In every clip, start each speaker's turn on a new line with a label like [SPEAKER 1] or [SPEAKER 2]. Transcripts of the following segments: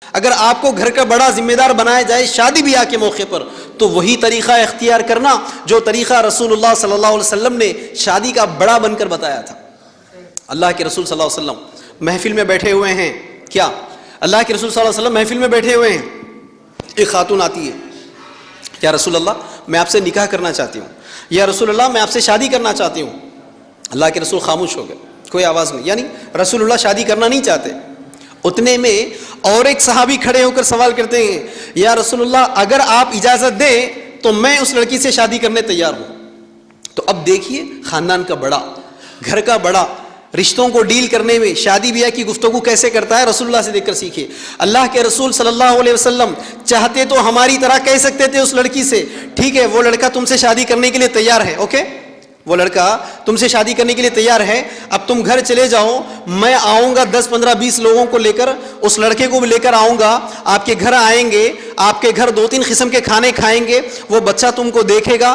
[SPEAKER 1] اگر آپ کو گھر کا بڑا ذمہ دار بنایا جائے شادی بیاہ کے موقع پر تو وہی طریقہ اختیار کرنا جو طریقہ رسول اللہ صلی اللہ علیہ وسلم نے شادی کا بڑا بن کر بتایا تھا. اللہ کے رسول صلی اللہ علیہ وسلم محفل میں بیٹھے ہوئے ہیں. کیا اللہ کے رسول صلی اللہ علیہ وسلم محفل میں بیٹھے ہوئے ہیں, ایک خاتون آتی ہے, یا رسول اللہ میں آپ سے نکاح کرنا چاہتی ہوں, یا رسول اللہ میں آپ سے شادی کرنا چاہتی ہوں. اللہ کے رسول خاموش ہو گئے, کوئی آواز نہیں, یعنی رسول اللہ شادی کرنا نہیں چاہتے. اتنے میں اور ایک صحابی کھڑے ہو کر سوال کرتے ہیں, یا رسول اللہ اگر آپ اجازت دیں تو میں اس لڑکی سے شادی کرنے تیار ہوں. تو اب دیکھیے خاندان کا بڑا, گھر کا بڑا رشتوں کو ڈیل کرنے میں شادی بیاہ کی گفتگو کیسے کرتا ہے, رسول اللہ سے دیکھ کر سیکھیے. اللہ کے رسول صلی اللہ علیہ وسلم چاہتے تو ہماری طرح کہہ سکتے تھے اس لڑکی سے, ٹھیک ہے وہ لڑکا تم سے شادی کرنے کے لیے تیار ہے, اوکے وہ لڑکا تم سے شادی کرنے کے لیے تیار ہے, اب تم گھر چلے جاؤ, میں آؤں گا 10 15 20 لوگوں کو لے کر, اس لڑکے کو بھی لے کر آؤں گا, آپ کے گھر آئیں گے, آپ کے گھر 2-3 قسم کے کھانے کھائیں گے, وہ بچہ تم کو دیکھے گا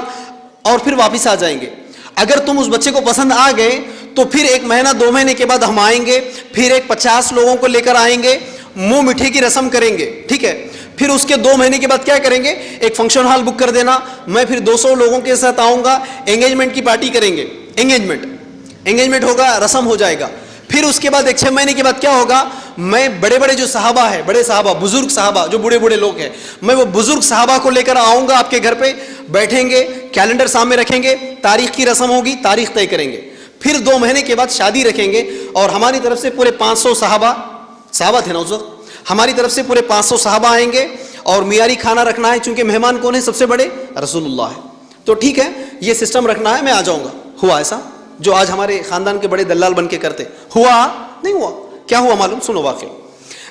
[SPEAKER 1] اور پھر واپس آ جائیں گے. اگر تم اس بچے کو پسند آ گئے تو پھر 1 مہینہ 2 مہینے کے بعد ہم آئیں گے, پھر ایک 50 لوگوں کو لے کر آئیں گے, منہ میٹھے کی رسم کریں گے, ٹھیک ہے. پھر اس کے 2 مہینے کے بعد کیا کریں گے, ایک فنکشن ہال بک کر دینا, میں پھر 200 لوگوں کے ساتھ آؤں گا, انگیجمنٹ کی پارٹی کریں گے, انگیجمنٹ ہوگا, رسم ہو جائے گا. پھر اس کے بعد 1-6 مہینے کے بعد کیا ہوگا, میں بڑے بڑے جو صحابہ ہیں, بڑے صحابہ بزرگ صحابہ جو بوڑھے بوڑھے لوگ ہیں, میں وہ بزرگ صحابہ کو لے کر آؤں گا آپ کے گھر پہ, بیٹھیں گے, کیلنڈر سامنے رکھیں گے, تاریخ کی رسم ہوگی, تاریخ طے کریں گے, پھر 2 مہینے کے بعد شادی رکھیں گے, اور ہماری طرف سے پورے 500 صحابہ تھے نا اس وقت, ہماری طرف سے پورے 500 صحابہ آئیں گے, اور معیاری کھانا رکھنا ہے, چونکہ مہمان کون ہے, سب سے بڑے رسول اللہ ہے, تو ٹھیک ہے یہ سسٹم رکھنا ہے, میں آ جاؤں گا. ہوا ایسا جو آج ہمارے خاندان کے بڑے دلال بن کے کرتے, ہوا نہیں ہوا, کیا ہوا معلوم, سنو واقعہ.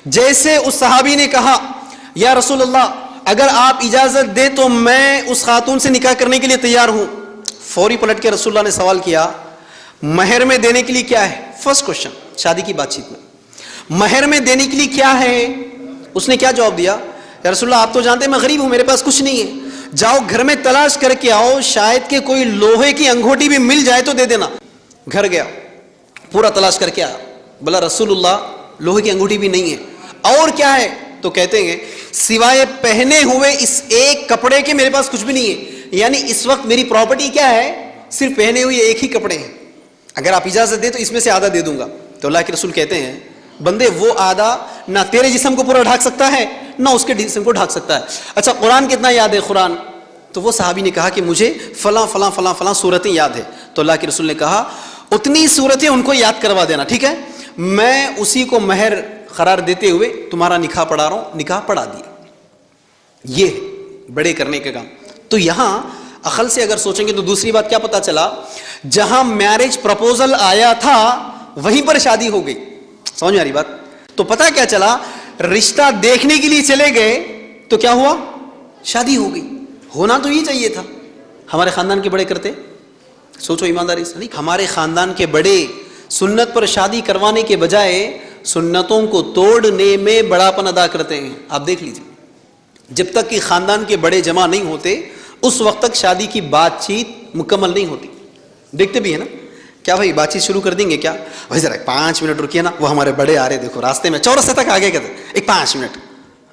[SPEAKER 1] جیسے اس صحابی نے کہا یا رسول اللہ اگر آپ اجازت دیں تو میں اس خاتون سے نکاح کرنے کے لیے تیار ہوں, فوری پلٹ کے رسول اللہ نے سوال کیا مہر میں دینے کے لیے کیا ہے. فرسٹ کوشچن شادی کی بات چیت میں, مہر میں دینے کے لیے کیا ہے. اس نے کیا جواب دیا, یا رسول اللہ آپ تو جانتے ہیں میں غریب ہوں, میرے پاس کچھ نہیں ہے, جاؤ گھر میں تلاش کر کے آؤ, شاید کہ کوئی لوہے کی انگوٹھی بھی مل جائے تو دے دینا. گھر گیا, پورا تلاش کر کے آیا, بولا رسول اللہ لوہے کی انگوٹھی بھی نہیں ہے, اور کیا ہے, تو کہتے ہیں سوائے پہنے ہوئے اس ایک کپڑے کے میرے پاس کچھ بھی نہیں ہے. یعنی اس وقت میری پراپرٹی کیا ہے, صرف پہنے ہوئے ایک ہی کپڑے ہیں, اگر آپ اجازت دیں تو اس میں سے آدھا دے دوں گا. تو اللہ کے رسول کہتے ہیں بندے وہ آدھا نہ تیرے جسم کو پورا ڈھانک سکتا ہے نہ اس کے جسم کو ڈھانک سکتا ہے. اچھا قرآن کتنا یاد ہے قرآن, تو وہ صحابی نے کہا کہ مجھے فلاں فلاں فلاں فلاں صورتیں یاد ہے. تو اللہ کے رسول نے کہا اتنی صورتیں ان کو یاد کروا دینا, ٹھیک ہے, میں اسی کو مہر قرار دیتے ہوئے تمہارا نکاح پڑھا رہا ہوں. نکاح پڑھا دیا, یہ بڑے کرنے کا کام. تو یہاں عقل سے اگر سوچیں گے تو دوسری بات کیا پتا چلا, جہاں میرج پرپوزل آیا تھا وہیں پر شادی ہو گئی. سمجھ میں آ رہی بات. تو پتا کیا چلا, رشتہ دیکھنے کے لیے چلے گئے تو کیا ہوا, شادی ہو گئی. ہونا تو یہ چاہیے تھا. ہمارے خاندان کے بڑے کرتے, سوچو ایمانداری سے, نہیں ہمارے خاندان کے بڑے سنت پر شادی کروانے کے بجائے سنتوں کو توڑنے میں بڑاپن ادا کرتے ہیں. آپ دیکھ لیجیے, جب تک کہ خاندان کے بڑے جمع نہیں ہوتے اس وقت تک شادی کی بات چیت مکمل نہیں ہوتی. دیکھتے بھی ہے نا, کیا بھائی بات چیت شروع کر دیں گے کیا, بھائی ذرا 5 منٹ رکیے نا, وہ ہمارے بڑے آ رہے دیکھو راستے میں, چورستے تک آگے کہتے ایک 5 منٹ,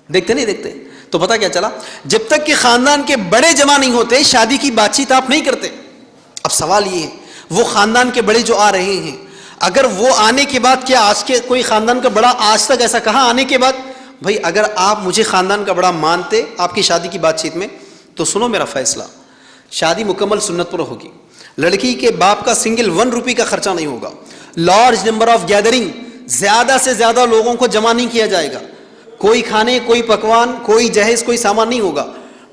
[SPEAKER 1] دیکھتے نہیں دیکھتے. تو پتا کیا چلا, جب تک کہ خاندان کے بڑے جمع نہیں ہوتے شادی کی بات چیت آپ نہیں کرتے. اب سوال یہ ہے, وہ خاندان کے بڑے جو آ رہے ہیں, اگر وہ آنے کے بعد کیا آج کے کوئی خاندان کا بڑا آج تک ایسا کہا آنے کے بعد بھائی اگر آپ مجھے خاندان کا بڑا مانتے آپ کی شادی کی بات چیت میں تو سنو میرا فیصلہ, شادی مکمل سنت پر ہوگی, لڑکی کے باپ کا سنگل 1 روپی کا خرچہ نہیں ہوگا, لارج نمبر آف گیدرنگ, زیادہ سے زیادہ لوگوں کو جمع نہیں کیا جائے گا, کوئی کھانے کوئی پکوان کوئی جہیز کوئی سامان نہیں ہوگا.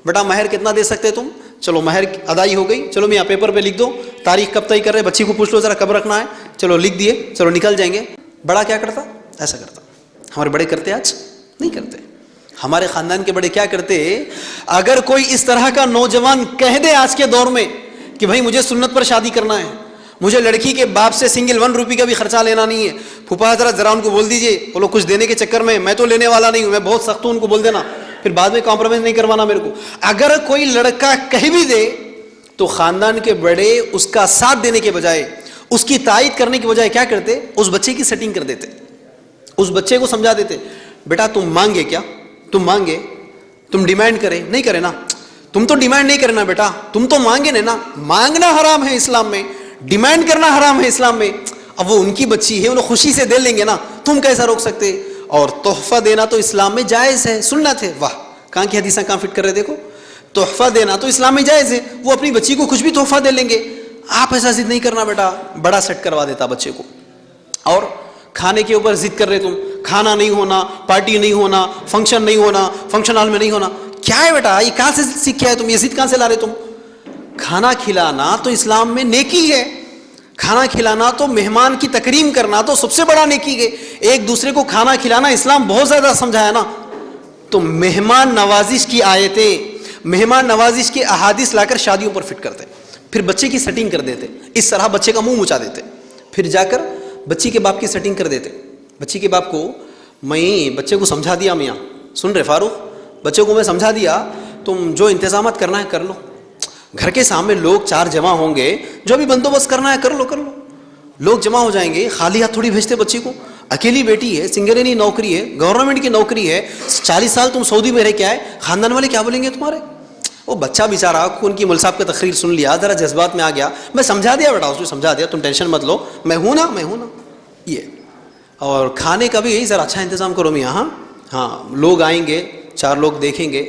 [SPEAKER 1] بیٹا مہر کتنا دے سکتے تم, چلو مہر ادائی ہو گئی, چلو میں یہاں پیپر پہ لکھ دو, تاریخ کب طے کر رہے, بچی کو پوچھ لو ذرا کب رکھنا ہے, چلو لکھ دیے, چلو نکل جائیں گے. بڑا کیا کرتا, ایسا کرتا. ہمارے بڑے کرتے آج نہیں کرتے. ہمارے خاندان کے بڑے کیا کرتے, اگر کوئی اس طرح کا نوجوان کہہ دے آج کے دور میں کہ بھائی مجھے سنت پر شادی کرنا ہے, مجھے لڑکی کے باپ سے سنگل 1 روپی کا بھی خرچہ لینا نہیں ہے, پھوپھا ذرا ان کو بول دیجئے, وہ لوگ کچھ دینے کے چکر میں تو لینے والا نہیں ہوں, میں بہت سخت ہوں, ان کو بول دینا, پھر بعد میں کمپرومائز نہیں کروانا میرے کو. اگر کوئی لڑکا کہہ بھی دے تو خاندان کے بڑے اس کا ساتھ دینے کے بجائے, اس کی تائید کرنے کے بجائے کیا کرتے, اس بچے کی سیٹنگ کر دیتے, اس بچے کو سمجھا دیتے, بیٹا تم مانگے کیا؟ تم مانگے؟ تم ڈیمانڈ کرے؟ نہیں کرے نا. تم تو ڈیمانڈ نہیں کرنا بیٹا, تم تو مانگے نا. مانگنا حرام ہے اسلام میں, ڈیمانڈ کرنا حرام ہے اسلام میں. اب وہ ان کی بچی ہے, انہیں خوشی سے دے لیں گے نا, تم کیسا روک سکتے؟ اور تحفہ دینا تو اسلام میں جائز ہے, سنت ہے. واہ, کہاں کی حدیثیں کہاں فٹ کر رہے دیکھو. تحفہ دینا تو اسلام میں جائز ہے, وہ اپنی بچی کو کچھ بھی تحفہ دے لیں گے. آپ ایسا ضد نہیں کرنا بیٹا, بڑا سیٹ کروا دیتا بچے کو. اور کھانے کے اوپر ضد کر رہے تم, کھانا نہیں ہونا, پارٹی نہیں ہونا, فنکشن نہیں ہونا, فنکشن ہال میں نہیں ہونا. کیا ہے بیٹا, یہ کہاں سے سیکھا ہے تم, یہ ضد کہاں سے لا رہے تم؟ کھانا کھلانا تو اسلام میں نیکی ہے. کھانا کھلانا تو مہمان کی تکریم کرنا تو سب سے بڑا نیکی ہے. ایک دوسرے کو کھانا کھلانا اسلام بہت زیادہ سمجھایا نا. تو مہمان نوازش کی آیتیں, مہمان نوازش کے احادیث لا کر شادیوں پر فٹ کرتے, پھر بچے کی سیٹنگ کر دیتے, اس طرح بچے کا منہ مچا دیتے, پھر جا کر بچی کے باپ کی سیٹنگ کر دیتے. بچی کے باپ کو میں بچے کو سمجھا دیا, میاں سن رہے فاروق, بچے کو میں سمجھا دیا, تم جو انتظامات کرنا ہے کر لو. گھر کے سامنے لوگ 4 جمع ہوں گے, جو بھی بندوبست کرنا ہے کر لو کر لو. لوگ جمع ہو جائیں گے, خالی ہاتھ تھوڑی بھیجتے بچی کو. اکیلی بیٹی ہے, سنگرینی نوکری ہے, گورنمنٹ کی نوکری ہے, 40 سال تم سعودی میں رہ کے آئے, خاندان والے کیا بولیں گے تمہارے؟ وہ بچہ بیچارہ ان کی مول صاحب کا تقریر سن لیا, ذرا جذبات میں آ گیا, میں سمجھا دیا بیٹا, اس کو سمجھا دیا, تم ٹینشن مت لو, میں ہوں نا, میں ہوں نا. یہ اور کھانے کا بھی یہی ذرا اچھا انتظام کرو میاں. ہاں ہاں, لوگ آئیں گے, 4 لوگ دیکھیں گے,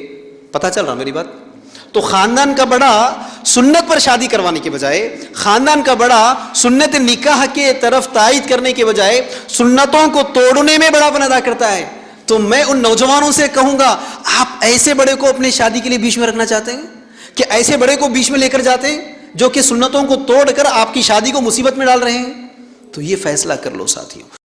[SPEAKER 1] پتہ چل رہا میری بات؟ تو خاندان کا بڑا سنت پر شادی کروانے کے بجائے, خاندان کا بڑا سنت نکاح کے طرف تائید کرنے کے بجائے سنتوں کو توڑنے میں بڑا پن ادا کرتا ہے. تو میں ان نوجوانوں سے کہوں گا, آپ ایسے بڑے کو اپنی شادی کے لیے بیچ میں رکھنا چاہتے ہیں کہ ایسے بڑے کو بیچ میں لے کر جاتے ہیں جو کہ سنتوں کو توڑ کر آپ کی شادی کو مصیبت میں ڈال رہے ہیں؟ تو یہ فیصلہ کر لو ساتھیوں.